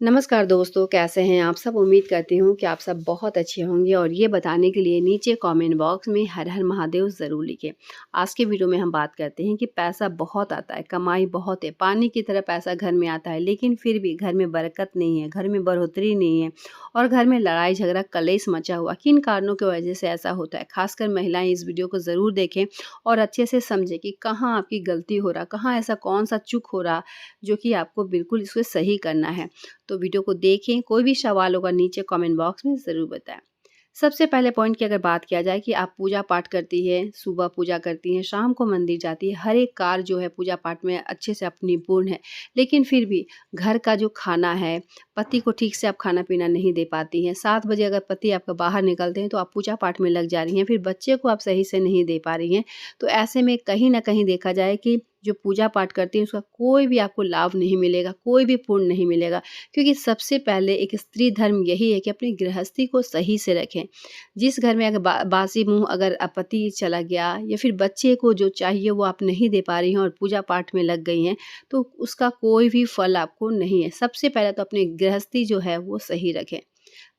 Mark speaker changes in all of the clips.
Speaker 1: नमस्कार दोस्तों, कैसे हैं आप सब? उम्मीद करती हूँ कि आप सब बहुत अच्छे होंगे और ये बताने के लिए नीचे कमेंट बॉक्स में हर हर महादेव ज़रूर लिखें। आज के वीडियो में हम बात करते हैं कि पैसा बहुत आता है, कमाई बहुत है, पानी की तरह पैसा घर में आता है, लेकिन फिर भी घर में बरकत नहीं है, घर में बढ़ोतरी नहीं है और घर में लड़ाई झगड़ा कलेश मचा हुआ। किन कारणों की वजह से ऐसा होता है? खासकर महिलाएं इस वीडियो को ज़रूर देखें और अच्छे से समझें कि कहाँ आपकी गलती हो रहा, कहाँ ऐसा कौन सा चूक हो रहा जो कि आपको बिल्कुल इसको सही करना है। तो वीडियो को देखें, कोई भी सवाल होगा नीचे कमेंट बॉक्स में ज़रूर बताएं। सबसे पहले पॉइंट की अगर बात किया जाए कि आप पूजा पाठ करती है, सुबह पूजा करती हैं, शाम को मंदिर जाती है, हर एक कार्य जो है पूजा पाठ में अच्छे से अपनी पूर्ण है, लेकिन फिर भी घर का जो खाना है, पति को ठीक से आप खाना पीना नहीं दे पाती हैं। 7 बजे अगर पति आपका बाहर निकलते हैं तो आप पूजा पाठ में लग जा रही हैं, फिर बच्चे को आप सही से नहीं दे पा रही हैं। तो ऐसे में कहीं न कहीं देखा जाए कि जो पूजा पाठ करती हैं उसका कोई भी आपको लाभ नहीं मिलेगा, कोई भी पुण्य नहीं मिलेगा। क्योंकि सबसे पहले एक स्त्री धर्म यही है कि अपनी गृहस्थी को सही से रखें। जिस घर में अगर बासी मुँह अगर पति चला गया या फिर बच्चे को जो चाहिए वो आप नहीं दे पा रही हैं और पूजा पाठ में लग गई हैं, तो उसका कोई भी फल आपको नहीं है। सबसे पहले तो अपनी गृहस्थी जो है वो सही रखें।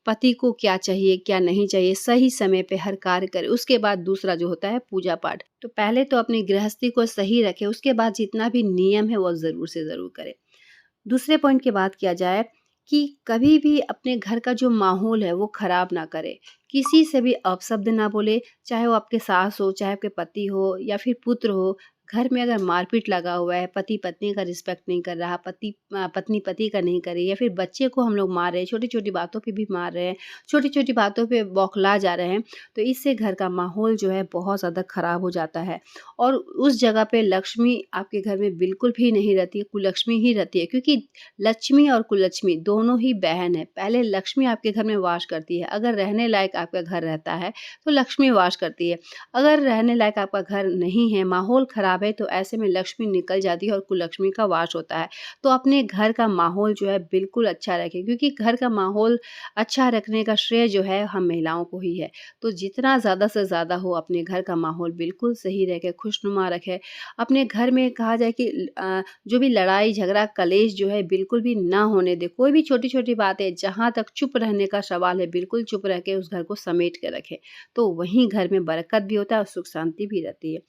Speaker 1: पति को क्या चाहिए, क्या नहीं चाहिए, सही समय पे हर कार्य करें। उसके बाद दूसरा जो होता है पूजा पाठ। तो पहले तो अपनी गृहस्थी को सही रखें, उसके बाद जितना भी नियम है वो ज़रूर से ज़रूर करें। दूसरे पॉइंट की बात किया जाए कि कभी भी अपने घर का जो माहौल है वो ख़राब ना करें। किसी से भी अपशब्द ना बोले, चाहे वो आपके सास हो, चाहे आपके पति हो या फिर पुत्र हो। घर में अगर मारपीट लगा हुआ है, पति पत्नी का रिस्पेक्ट नहीं कर रहा, पत्नी पति का नहीं कर रही या फिर बच्चे को हम लोग मार रहे हैं, छोटी-छोटी बातों पे भी मार रहे हैं, छोटी-छोटी बातों पे बौखला जा रहे हैं, तो इससे घर का माहौल जो है बहुत ज़्यादा ख़राब हो जाता है। और उस जगह पे लक्ष्मी आपके घर में बिल्कुल भी नहीं रहती है, कुलक्ष्मी ही रहती है, क्योंकि लक्ष्मी और कुलक्ष्मी दोनों ही बहन है। पहले लक्ष्मी आपके घर में वास करती है, अगर रहने लायक आपका घर रहता है तो लक्ष्मी वास करती है। अगर रहने लायक आपका घर नहीं है, माहौल ख़राब है, तो ऐसे में लक्ष्मी निकल जाती है और कुलक्ष्मी का वास होता है। तो अपने घर का माहौल जो है बिल्कुल अच्छा रखें, क्योंकि घर का माहौल अच्छा रखने का श्रेय जो है हम महिलाओं को ही है। तो जितना ज़्यादा से ज़्यादा हो अपने घर का माहौल बिल्कुल सही रखें, खुशनुमा रखें। अपने घर में कहा जाए कि जो भी लड़ाई झगड़ा कलेश जो है बिल्कुल भी ना होने दें। कोई भी छोटी-छोटी बातें जहाँ तक चुप रहने का सवाल है, बिल्कुल चुप रह के उस घर को समेट के रखें। तो वहीं घर में बरकत भी होता है और सुख शांति भी रहती है।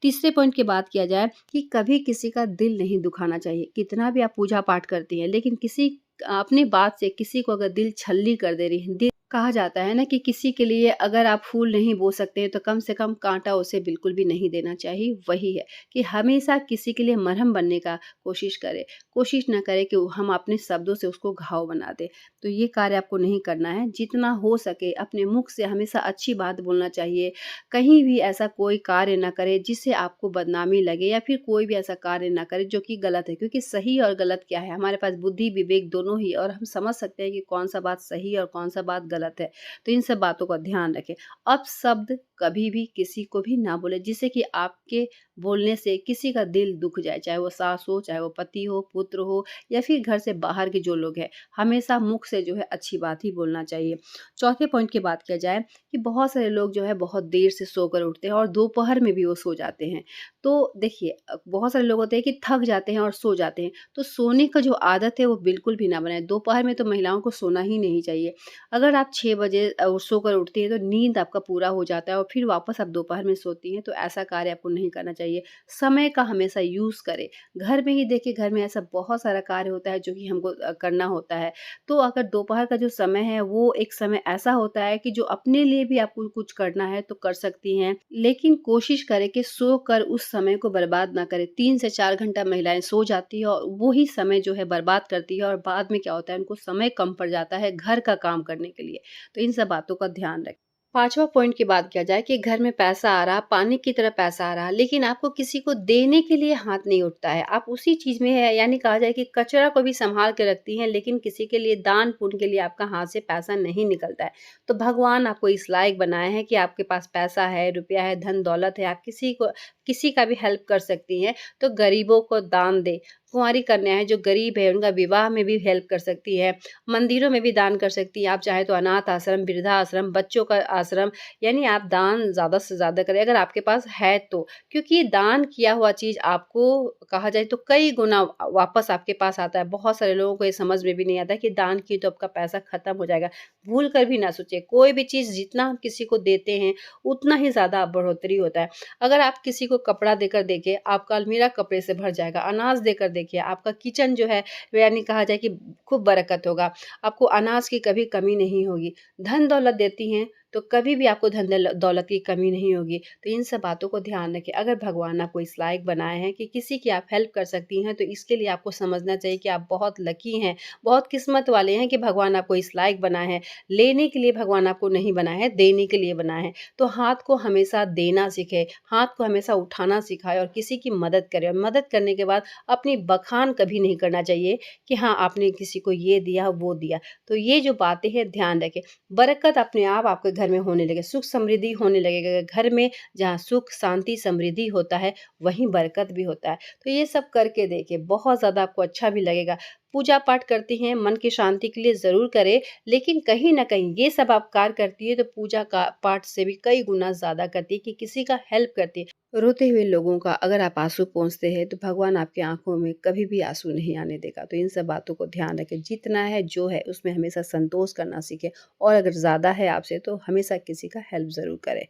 Speaker 1: तीसरे पॉइंट की बात किया जाए कि कभी किसी का दिल नहीं दुखाना चाहिए। कितना भी आप पूजा पाठ करती हैं, लेकिन किसी अपनी बात से किसी को अगर दिल छल्ली कर दे रही है, कहा जाता है ना कि किसी के लिए अगर आप फूल नहीं बो सकते हैं तो कम से कम कांटा उसे बिल्कुल भी नहीं देना चाहिए। वही है कि हमेशा किसी के लिए मरहम बनने का कोशिश करें। कोशिश ना करें कि हम अपने शब्दों से उसको घाव बना दें। तो ये कार्य आपको नहीं करना है। जितना हो सके अपने मुख से हमेशा अच्छी बात बोलना चाहिए। कहीं भी ऐसा कोई कार्य ना करें जिससे आपको बदनामी लगे या फिर कोई भी ऐसा कार्य ना करें जो कि गलत है। क्योंकि सही और गलत क्या है, हमारे पास बुद्धि विवेक दोनों ही, और हम समझ सकते हैं कि कौन सा बात सही और कौन सा बात गलत है। तो इन सब बातों का ध्यान रखें। अपशब्द कभी भी किसी को भी ना बोले जिससे कि आपके बोलने से किसी का दिल दुख जाए, चाहे वो सास हो, चाहे वो पति हो, पुत्र हो या फिर घर से बाहर के जो लोग हैं। हमेशा मुख से जो है अच्छी बात ही बोलना चाहिए। चौथे पॉइंट की बात किया जाए कि बहुत सारे लोग जो है बहुत देर से सोकर उठते हैं और दोपहर में भी वो सो जाते हैं। तो देखिए बहुत सारे लोग होते हैं कि थक जाते हैं और सो जाते हैं। तो सोने का जो आदत है वो बिल्कुल भी ना बनाएं। दोपहर में तो महिलाओं को सोना ही नहीं चाहिए। अगर आप 6 बजे सोकर उठती हैं तो नींद आपका पूरा हो जाता है और फिर वापस आप दोपहर में सोती हैं, तो ऐसा कार्य आपको नहीं करना चाहिए। समय का हमेशा यूज़ करें। घर में ही देखिए, घर में ऐसा बहुत सारा कार्य होता है जो कि हमको करना होता है। तो अगर दोपहर का जो समय है वो एक समय ऐसा होता है कि जो अपने लिए भी आपको कुछ करना है तो कर सकती हैं। लेकिन कोशिश करें कि सोकर उस समय को बर्बाद ना करें। 3 से 4 घंटा महिलाएँ सो जाती हैं और वो ही समय जो है बर्बाद करती है और बाद में क्या होता है, उनको समय कम पड़ जाता है घर का काम करने के लिए। तो इन सब बातों का ध्यान रखें। 5वां पॉइंट की बात किया जाए कि घर में पैसा आ रहा, पानी की तरह पैसा आ रहा, लेकिन आपको किसी को देने के लिए हाथ नहीं उठता है। आप उसी चीज़ में है, यानी कहा जाए कि कचरा को भी सँभाल के रखती हैं, लेकिन किसी के लिए दान पुण्य के लिए आपका हाथ से पैसा नहीं निकलता है। तो भगवान आपको इस लायक बनाए हैं कि आपके पास पैसा है, रुपया है, धन दौलत है, आप किसी को किसी का भी हेल्प कर सकती हैं, तो गरीबों को दान दें। कुँवारी कन्या है जो गरीब है, उनका विवाह में भी हेल्प कर सकती है, मंदिरों में भी दान कर सकती हैं। आप चाहें तो अनाथ आश्रम, वृद्धाश्रम, बच्चों का आश्रम, यानी आप दान ज़्यादा से ज़्यादा करें अगर आपके पास है तो। क्योंकि दान किया हुआ चीज़ आपको कहा जाए तो कई गुना वापस आपके पास आता है। बहुत सारे लोगों को ये समझ में भी नहीं आता कि दान किए तो आपका पैसा खत्म हो जाएगा। भूल कर भी ना सोचें, कोई भी चीज़ जितना हम किसी को देते हैं, उतना ही ज़्यादा बढ़ोतरी होता है। अगर आप किसी को कपड़ा देकर देखें, आपका अलमीरा कपड़े से भर जाएगा। अनाज देकर देखिए, आपका किचन जो है यानी कहा जाए कि खूब बरकत होगा। आपको अनाज की कभी कमी नहीं होगी। धन-दौलत देती हैं, तो कभी भी आपको धन-दौलत की कमी नहीं होगी। तो इन सब बातों को ध्यान रखें। अगर भगवान आपको इस लायक बनाए हैं कि किसी की आप हेल्प कर सकती हैं, तो इसके लिए आपको समझना चाहिए कि आप बहुत लकी हैं, बहुत किस्मत वाले हैं कि भगवान आपको इस लायक बनाए हैं। लेने के लिए भगवान आपको नहीं बनाया है, देने के लिए बनाए हैं। तो हाथ को हमेशा देना सीखें, हाथ को हमेशा उठाना सिखाएँ और किसी की मदद करें और मदद करने के बाद अपनी बखान कभी नहीं करना चाहिए कि हाँ, आपने किसी को ये दिया, वो दिया। तो ये जो बातें हैं ध्यान रखें। बरकत अपने आप आपके घर में होने लगे, सुख समृद्धि होने लगेगा। घर में जहाँ सुख, शांति, समृद्धि होता है, वहीं बरकत भी होता है। तो ये सब करके देखिए, बहुत ज़्यादा आपको अच्छा भी लगेगा। पूजा पाठ करती हैं, मन की शांति के लिए ज़रूर करें, लेकिन कहीं न कहीं ये सब आप कार्य करती है तो पूजा का पाठ से भी कई गुना ज़्यादा करती है कि किसी का हेल्प करती है। रोते हुए लोगों का अगर आप आँसू पोंछते हैं, तो भगवान आपकी आँखों में कभी भी आँसू नहीं आने देगा। तो इन सब बातों को ध्यान रखें। जितना है, जो है, उसमें हमेशा संतोष करना सीखें और अगर ज़्यादा है आपसे, तो हमेशा किसी का हेल्प ज़रूर करें।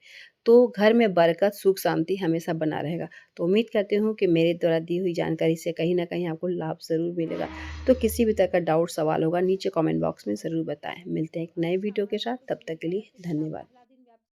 Speaker 1: तो घर में बरकत, सुख, शांति हमेशा बना रहेगा। तो उम्मीद करती हूँ कि मेरे द्वारा दी हुई जानकारी से कहीं न कहीं आपको लाभ ज़रूर मिलेगा। तो किसी भी तरह का डाउट, सवाल होगा, नीचे कमेंट बॉक्स में ज़रूर बताएँ। मिलते हैं एक नए वीडियो के साथ, तब तक के लिए धन्यवाद।